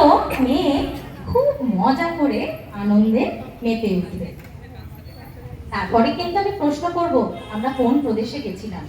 হলো মেয়ে খুব মজা করে আনন্দে মেতে উঠবে। তারপরে কিন্তু আমি প্রশ্ন করব আমরা কোন প্রদেশে গেছিলাম।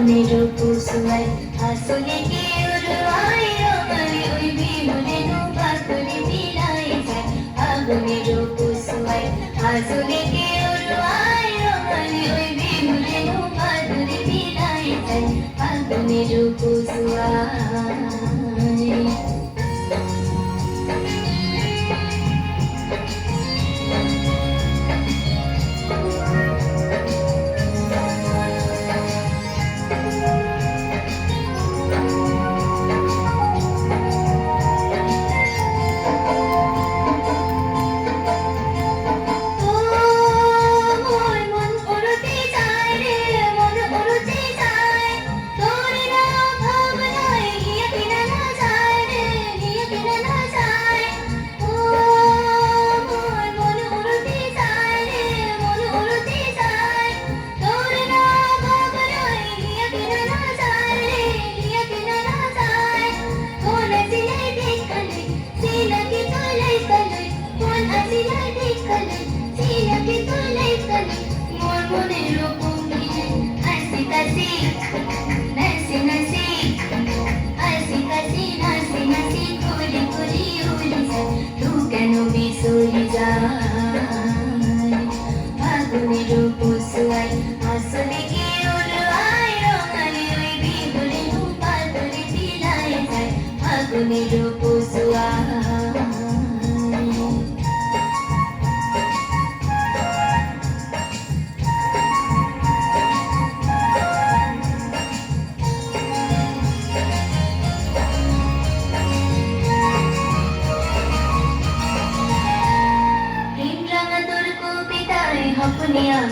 मेरो पुसुवाई आसुले के उरुवाई रोमरी उई बिमुले नु पातुले मिलाई जाय आगो मेरो पुसुवाई आसुले के उरुवाई रोमरी उई बिमुले नु पातुले मिलाई जाय आगो मेरो पुसुवाई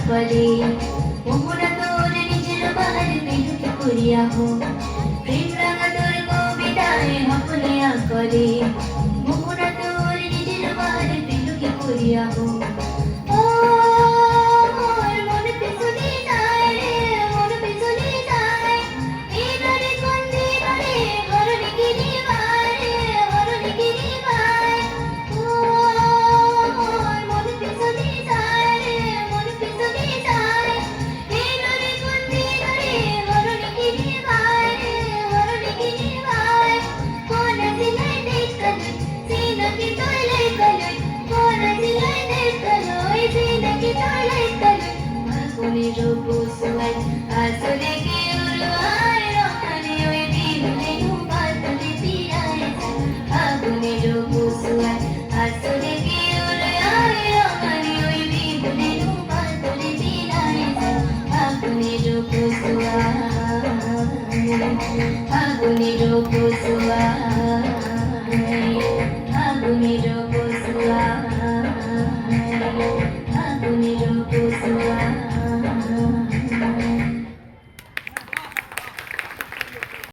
परे मोहरा तोर निजर बाहर बिलुके पुरिया हो प्रेम रंगा तोर को बिदाए अपने करे मोहरा तोर निजर बाहर बिलुके पुरिया हो मेरो पुसुवाई आसुले